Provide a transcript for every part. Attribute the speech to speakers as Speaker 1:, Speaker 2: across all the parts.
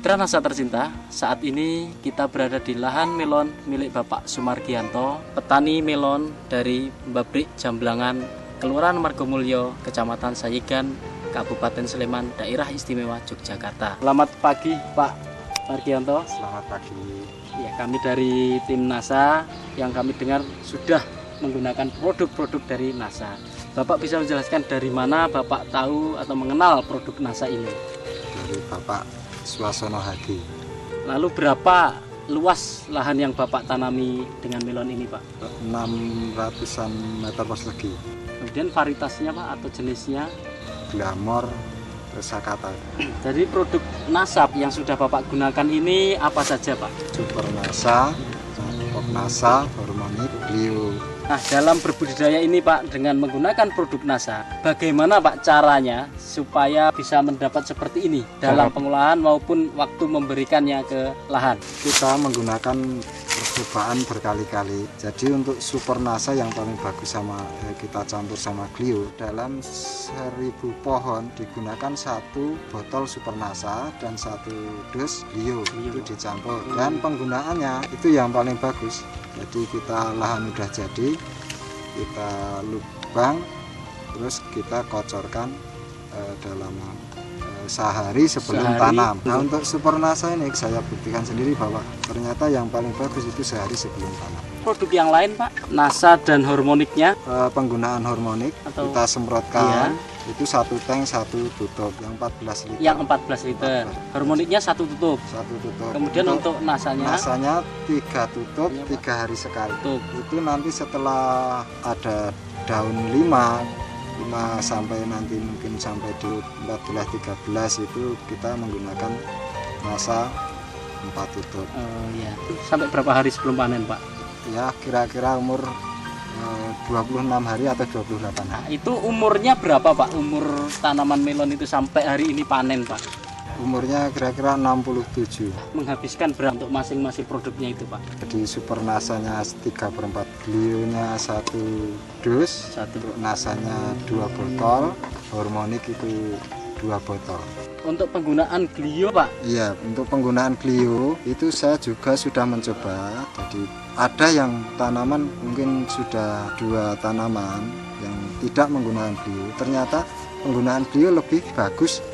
Speaker 1: Mitra Nasa tercinta, saat ini kita berada di lahan melon milik Bapak Sumargianto, petani melon dari pabrik Jamblangan, Kelurahan Margomulyo, Kecamatan Sayigan, Kabupaten Sleman, Daerah Istimewa Yogyakarta. Selamat pagi Pak Margianto.
Speaker 2: Selamat pagi.
Speaker 1: Ya, kami dari tim NASA yang kami dengar sudah menggunakan produk-produk dari NASA. Bapak bisa menjelaskan dari mana Bapak tahu atau mengenal produk NASA ini?
Speaker 2: Dari Bapak Suasono Hadi.
Speaker 1: Lalu berapa luas lahan yang Bapak tanami dengan melon ini, Pak?
Speaker 2: 600-an meter persegi.
Speaker 1: Kemudian varietasnya, Pak, atau jenisnya?
Speaker 2: Glamor, Sakata.
Speaker 1: Jadi produk nasab yang sudah Bapak gunakan ini apa saja, Pak?
Speaker 2: Super Nasa, Pop Nasa, Hormonik, Glio.
Speaker 1: Nah, dalam berbudidaya ini, Pak, dengan menggunakan produk NASA, bagaimana, Pak, caranya supaya bisa mendapat seperti ini dalam pengolahan maupun waktu memberikannya ke lahan?
Speaker 2: Kita menggunakan percobaan berkali-kali. Jadi untuk Super Nasa yang paling bagus kita campur sama Glio. Dalam 1000 pohon digunakan 1 botol Super Nasa dan 1 dus Glio. Itu dicampur. Dan penggunaannya itu yang paling bagus. Jadi kita lahan udah jadi, kita lubang, terus kita kocorkan dalam sehari sebelum tanam. Nah, untuk Super Nasa ini saya buktikan sendiri bahwa ternyata yang paling bagus itu sehari sebelum tanam.
Speaker 1: Produk yang lain, Pak, NASA dan hormoniknya?
Speaker 2: Penggunaan hormonik kita semprotkan. Iya. Itu 1 tank 1 tutup yang 14 liter.
Speaker 1: Yang 14 liter. Hormoniknya 1 tutup.
Speaker 2: 1 tutup.
Speaker 1: Kemudian untuk nasanya?
Speaker 2: Nasanya 3 tutup, 3 hari sekali. Itu nanti setelah ada daun 5 sampai nanti mungkin sampai di 14-13 itu kita menggunakan Nasa 4 tutup.
Speaker 1: Oh iya. Sampai berapa hari sebelum panen, Pak?
Speaker 2: Ya kira-kira umur 26 hari atau 28 hari.
Speaker 1: Nah, itu umurnya berapa, Pak? Umur tanaman melon itu sampai hari ini panen, Pak?
Speaker 2: Umurnya kira-kira 67.
Speaker 1: Menghabiskan berapa untuk masing-masing produknya itu, Pak?
Speaker 2: Jadi Super Nasanya 3/4, Glionya 1 dus, untuk Nasanya 2 botol, hormonik itu 2 botol.
Speaker 1: Untuk penggunaan Glio, Pak?
Speaker 2: Iya, untuk penggunaan Glio itu saya juga sudah mencoba. Jadi ada yang tanaman mungkin sudah 2 tanaman yang tidak menggunakan Glio. Ternyata penggunaan Glio lebih bagus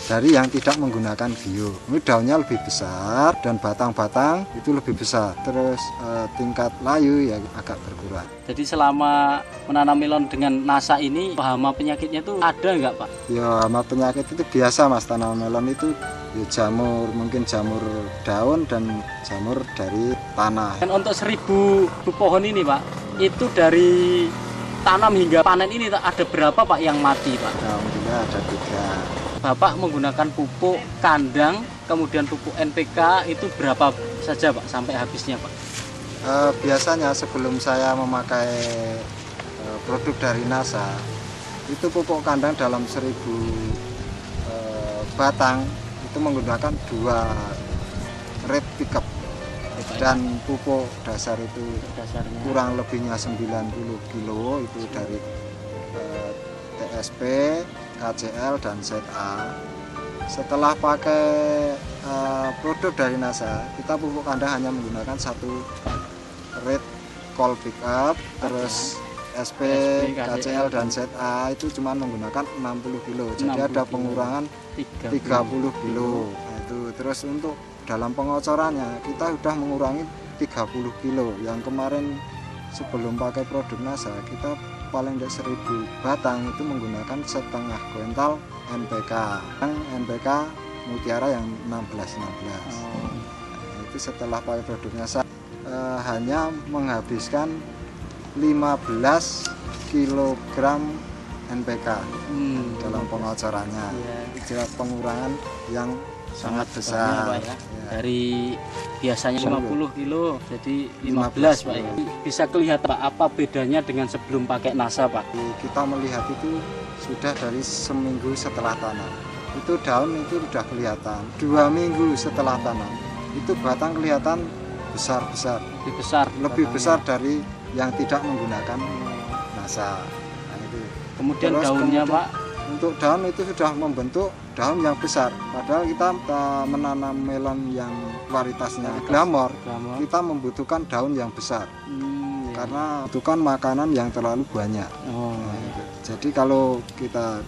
Speaker 2: dari yang tidak menggunakan Glio. Ini daunnya lebih besar dan batang-batang itu lebih besar. Terus tingkat layu ya agak berkurang.
Speaker 1: Jadi selama menanam melon dengan NASA ini, hama penyakitnya itu ada nggak, Pak?
Speaker 2: Ya, hama penyakit itu biasa, Mas. Tanaman melon itu ya jamur, mungkin jamur daun dan jamur dari tanah.
Speaker 1: Dan untuk 1000 pohon ini, Pak, itu dari tanam hingga panen ini ada berapa, Pak, yang mati, Pak?
Speaker 2: Alhamdulillah ada 3.
Speaker 1: Bapak menggunakan pupuk kandang, kemudian pupuk NPK itu berapa saja, Pak, sampai habisnya, Pak?
Speaker 2: Biasanya sebelum saya memakai produk dari NASA, itu pupuk kandang dalam 1000 batang itu menggunakan 2 red pickup. Dan pupuk dasar itu
Speaker 1: dasarnya
Speaker 2: kurang lebihnya 90 kilo itu dari TSP, KCL dan ZA. Setelah pakai produk dari NASA, kita pupuk kandang hanya menggunakan 1 red call pickup, terus SP, KCL dan ZA itu cuma menggunakan 60 kilo. Jadi ada pengurangan 30 kilo. Nah, itu terus untuk dalam pengocorannya kita sudah mengurangi 30 kilo. Yang kemarin sebelum pakai produk NASA kita paling tidak 1000 batang itu menggunakan setengah kuintal NPK. NPK Mutiara yang 16-16. Nah, itu setelah pakai produknya saya hanya menghabiskan 15 kg NPK dalam pengocorannya. Itu pengurangan yang sangat besar,
Speaker 1: Pak, ya. Dari biasanya 50 kilo jadi 15, Pak, ya. Bisa kelihatan, Pak, apa bedanya dengan sebelum pakai NASA, Pak?
Speaker 2: Kita melihat itu sudah dari seminggu setelah tanam. Itu daun itu sudah kelihatan. 2 minggu setelah tanam itu batang kelihatan besar-besar. Lebih besar dari yang tidak menggunakan NASA. Nah, itu.
Speaker 1: Kemudian
Speaker 2: terus
Speaker 1: daunnya,
Speaker 2: kemudian,
Speaker 1: Pak?
Speaker 2: untuk daun itu sudah membentuk daun yang besar. Padahal kita menanam melon yang kualitasnya glamor, kita membutuhkan daun yang besar. Karena membutuhkan makanan yang terlalu banyak. Nah, jadi kalau kita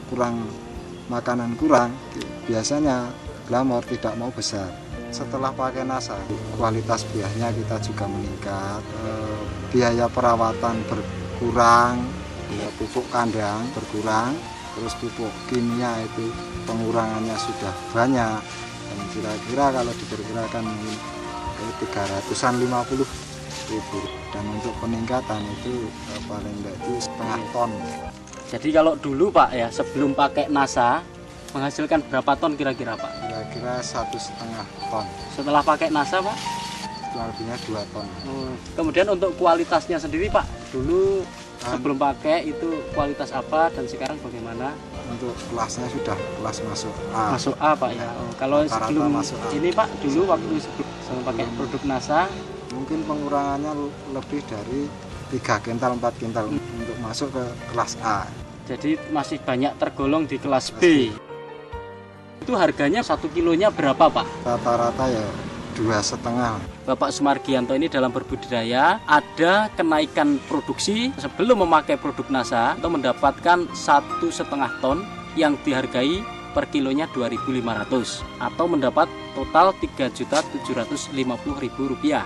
Speaker 2: makanan kurang, biasanya glamor tidak mau besar. Setelah pakai NASA, kualitas buahnya kita juga meningkat, biaya perawatan berkurang, pupuk kandang berkurang, terus pupuk kimia itu pengurangannya sudah banyak, dan kira-kira kalau diperkirakan 350.000, dan untuk peningkatan itu paling enggak itu setengah ton.
Speaker 1: Jadi kalau dulu Pak ya, sebelum pakai NASA menghasilkan berapa ton kira-kira Pak?
Speaker 2: Kira-kira 1,5 ton.
Speaker 1: Setelah pakai NASA Pak?
Speaker 2: Kurang lebihnya 2 ton.
Speaker 1: Kemudian untuk kualitasnya sendiri Pak, dulu sebelum pakai itu kualitas apa dan sekarang bagaimana?
Speaker 2: Untuk kelasnya sudah kelas masuk A.
Speaker 1: Masuk A Pak ya. Kalau
Speaker 2: Rata-rata
Speaker 1: sebelum
Speaker 2: masuk A.
Speaker 1: ini Pak, dulu waktu sebelum pakai produk NASA,
Speaker 2: mungkin pengurangannya lebih dari 3 kintal 4 kintal untuk masuk ke kelas A.
Speaker 1: Jadi masih banyak tergolong di kelas B. Itu harganya 1 kilonya berapa Pak?
Speaker 2: Rata-rata ya 2,5.
Speaker 1: Bapak Sumargianto ini dalam berbudidaya ada kenaikan produksi sebelum memakai produk NASA untuk mendapatkan 1,5 ton yang dihargai per kilonya 2.500 atau mendapat total Rp3.750.000.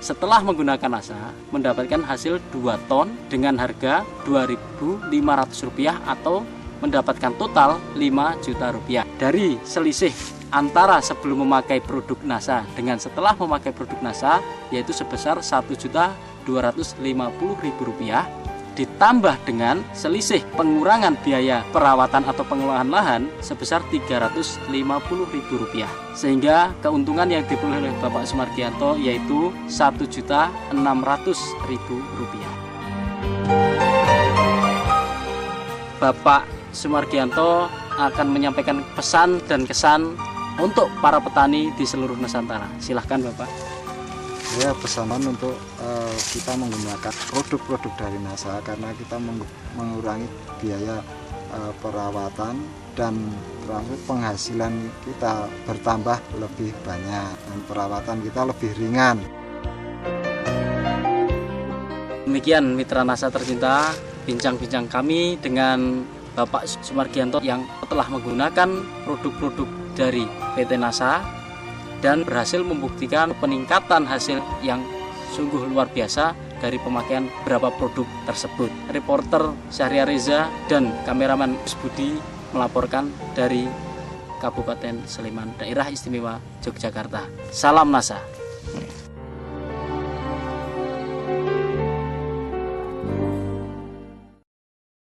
Speaker 1: Setelah menggunakan NASA mendapatkan hasil 2 ton dengan harga Rp2.500 atau mendapatkan total Rp5.000.000. Dari selisih antara sebelum memakai produk NASA dengan setelah memakai produk NASA, yaitu sebesar Rp1.250.000 ditambah dengan selisih pengurangan biaya perawatan atau pengelolaan lahan sebesar Rp350.000, sehingga keuntungan yang diperoleh oleh Bapak Sumargianto yaitu Rp1.600.000. Bapak Sumargianto akan menyampaikan pesan dan kesan untuk para petani di seluruh Nusantara. Silahkan Bapak.
Speaker 2: Ya, pesanan untuk kita menggunakan produk-produk dari NASA karena kita mengurangi biaya perawatan dan termasuk penghasilan kita bertambah lebih banyak dan perawatan kita lebih ringan.
Speaker 1: Demikian mitra NASA tercinta, bincang-bincang kami dengan Bapak Sumargianto yang telah menggunakan produk-produk dari PT NASA dan berhasil membuktikan peningkatan hasil yang sungguh luar biasa dari pemakaian beberapa produk tersebut. Reporter Syahriar Reza dan kameramen Budi melaporkan dari Kabupaten Sleman, Daerah Istimewa Yogyakarta. Salam NASA.